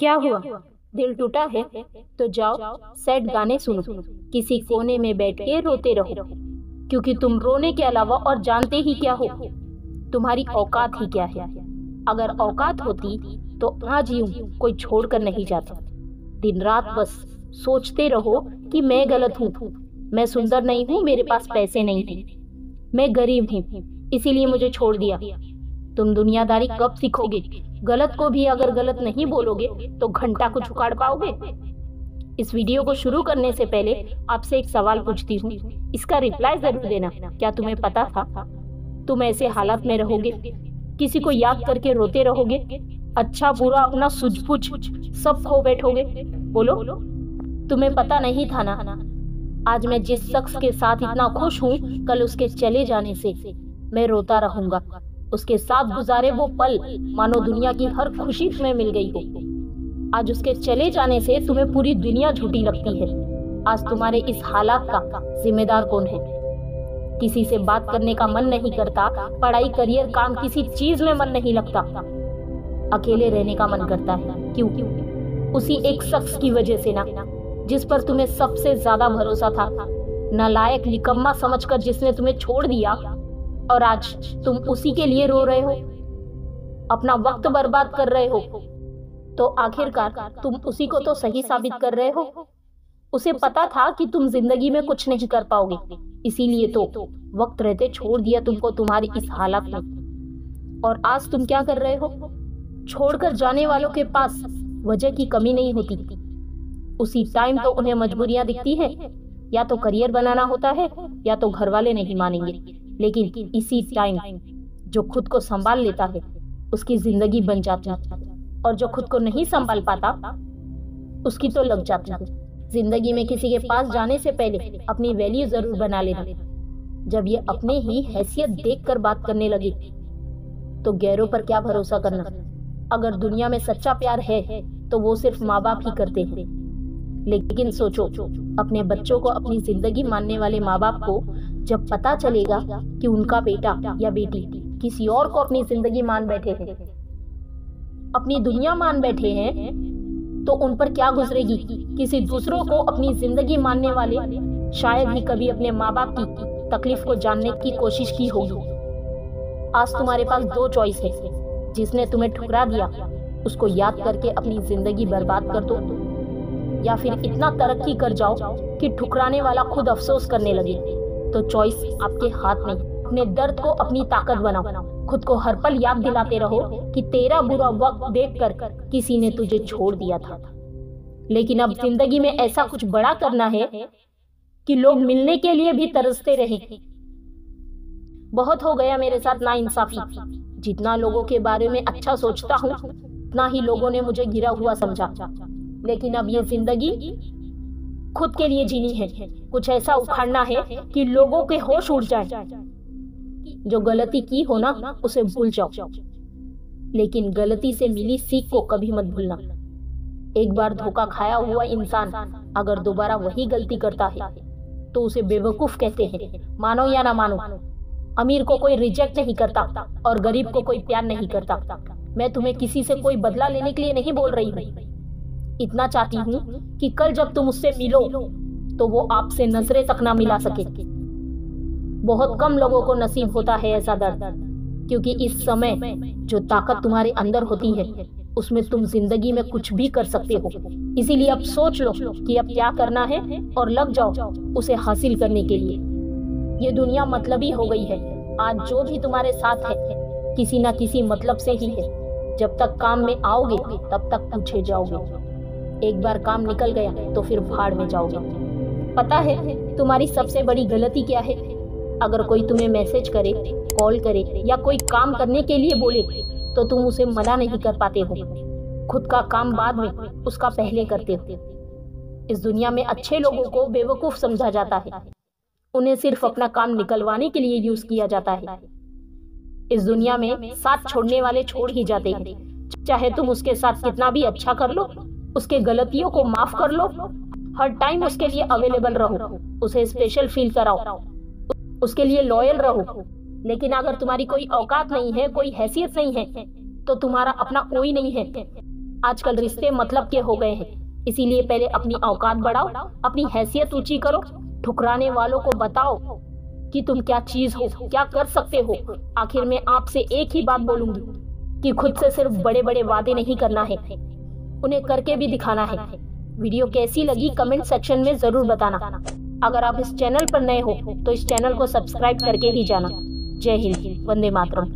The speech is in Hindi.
क्या हुआ? दिल टूटा है? तो जाओ सैड गाने सुनो, किसी कोने में बैठ के रोते रहो, क्योंकि तुम रोने के अलावा और जानते ही क्या हो? तुम्हारी औकात ही क्या है? अगर औकात होती तो आज यूं कोई छोड़कर नहीं जाता। दिन रात बस सोचते रहो कि मैं गलत हूँ, मैं सुंदर नहीं हूँ, मेरे पास पैसे नहीं हैं, मैं गरीब हूँ, इसीलिए मुझे छोड़ दिया। तुम दुनियादारी कब सीखोगे? गलत को भी अगर गलत नहीं बोलोगे तो घंटा को उखाड़ पाओगे? इस वीडियो को शुरू करने से पहले आपसे एक सवाल पूछती हूँ, इसका रिप्लाई जरूर देना। क्या तुम्हें पता था तुम ऐसे हालात में रहोगे? किसी को याद करके रोते रहोगे? अच्छा बुरा अपना सूझबूझ सब खो बैठोगे? बोलो, तुम्हें पता नहीं था ना, आज मैं जिस शख्स के साथ इतना खुश हूँ, कल उसके चले जाने से मैं रोता रहूंगा। उसके साथ गुजारे वो पल मानो दुनिया की हर खुशी तुम्हें मिल गई हो। आज उसके चले जाने से तुम्हें पूरी दुनिया झूठी लगती है। आज तुम्हारे इस हालात का जिम्मेदार कौन है? किसी से बात करने का मन नहीं करता, पढ़ाई करियर काम किसी चीज में मन नहीं लगता, अकेले रहने का मन करता है। क्यों? उसी एक शख्स की वजह से ना, जिस पर तुम्हें सबसे ज्यादा भरोसा था। नालायक निकम्मा समझकर जिसने तुम्हें छोड़ दिया, और आज तुम उसी के लिए रो रहे हो, अपना वक्त बर्बाद कर रहे हो। तो आखिरकार तुम उसी को तो सही साबित कर रहे हो। उसे पता था कि तुम जिंदगी में कुछ नहीं कर पाओगे, इसीलिए तो वक्त रहते छोड़ दिया तुमको तुम्हारी इस हालत में। और आज तुम क्या कर रहे हो? छोड़कर जाने वालों के पास वजह की कमी नहीं होती। उसी टाइम तो उन्हें मजबूरियां दिखती है, या तो करियर बनाना होता है या तो घर वाले नहीं मानेंगे। लेकिन इसी टाइम जो खुद को संभाल लेता है उसकी जिंदगी बन जाती है, और जो खुद को नहीं संभाल पाता उसकी तो लग जाती है। जिंदगी में किसी के पास जाने से पहले अपनी वैल्यू जरूर बना लेना। जब ये अपने ही हैसियत देखकर बात करने लगे तो गैरों पर क्या भरोसा करना। अगर दुनिया में सच्चा प्यार है तो वो सिर्फ माँ बाप ही करते हैं। लेकिन सोचो, अपने बच्चों को अपनी जिंदगी मानने वाले माँ बाप को जब पता चलेगा कि उनका बेटा या बेटी किसी और को अपनी जिंदगी मान बैठे हैं, अपनी दुनिया मान बैठे हैं, तो उन पर क्या गुजरेगी। किसी दूसरों को अपनी जिंदगी मानने वाले शायद ही कभी अपने माँ बाप की तकलीफ को जानने की कोशिश की होगी। आज तुम्हारे पास दो चॉइस है। जिसने तुम्हें ठुकरा दिया उसको याद करके अपनी जिंदगी बर्बाद कर दो, या फिर इतना तरक्की कर जाओ कि ठुकराने वाला खुद अफसोस करने लगे। तो चॉइस आपके हाथ में। अपने दर्द को अपनी ताकत बनाओ। खुद को हर पल याद दिलाते रहो कि तेरा बुरा वक्त देखकर किसी ने तुझे छोड़ दिया था। लेकिन अब जिंदगी में ऐसा कुछ बड़ा करना है कि लोग मिलने के लिए भी तरसते रहे। बहुत हो गया मेरे साथ नाइंसाफी। जितना लोगों के बारे में अच्छा सोचता हूँ उतना ही लोगों ने मुझे गिरा हुआ समझा। लेकिन अब ये जिंदगी खुद के लिए जीनी है। कुछ ऐसा उखाड़ना है कि लोगों के होश उड़ जाए। जो गलती की हो ना उसे भूल जाओ, लेकिन गलती से मिली सीख को कभी मत भूलना। एक बार धोखा खाया हुआ इंसान अगर दोबारा वही गलती करता है तो उसे बेवकूफ कहते हैं। मानो या ना मानो, अमीर को कोई रिजेक्ट नहीं करता और गरीब को कोई प्यार नहीं करता। मैं तुम्हें किसी से कोई बदला लेने के लिए नहीं बोल रही हूँ। इतना चाहती हूँ कि कल जब तुम उससे मिलो तो वो आपसे नजरें तक ना मिला सके। बहुत कम लोगों को नसीब होता है ऐसा दर्द, क्योंकि इस समय जो ताकत तुम्हारे अंदर होती है उसमें तुम जिंदगी में कुछ भी कर सकते हो। इसीलिए अब सोच लो कि अब क्या करना है और लग जाओ उसे हासिल करने के लिए। ये दुनिया मतलबी हो गई है। आज जो भी तुम्हारे साथ है किसी ना किसी मतलब से ही है। जब तक काम में आओगे तब तक पूछे जाओगे। एक बार काम निकल गया तो फिर भाड़ में जाओगे। पता है तुम्हारी सबसे बड़ी गलती क्या है? अगर कोई तुम्हें मैसेज करे, कॉल करे या कोई काम करने के लिए बोले तो तुम उसे मना नहीं कर पाते हो। खुद का काम बाद में, उसका पहले करते हो। इस दुनिया में अच्छे लोगों को बेवकूफ समझा जाता है। उन्हें सिर्फ अपना काम निकलवाने के लिए यूज किया जाता है। इस दुनिया में साथ छोड़ने वाले छोड़ ही जाते हैं। चाहे तुम उसके साथ कितना भी अच्छा कर लो, उसके गलतियों को माफ कर लो, हर टाइम उसके लिए अवेलेबल रहो, उसे स्पेशल फील कराओ, उसके लिए लॉयल रहो। लेकिन अगर तुम्हारी कोई औकात नहीं है, कोई हैसियत नहीं है, तो तुम्हारा अपना कोई नहीं है। आजकल रिश्ते मतलब के हो गए हैं, इसीलिए पहले अपनी औकात बढ़ाओ, अपनी हैसियत ऊंची करो, ठुकराने वालों को बताओ कि तुम क्या चीज हो, क्या कर सकते हो। आखिर में आपसे एक ही बात बोलूंगी कि खुद से सिर्फ बड़े बड़े वादे नहीं करना है, उन्हें करके भी दिखाना है। वीडियो कैसी लगी कमेंट सेक्शन में जरूर बताना। अगर आप इस चैनल पर नए हो तो इस चैनल को सब्सक्राइब करके ही जाना। जय हिंद, वंदे मातरम।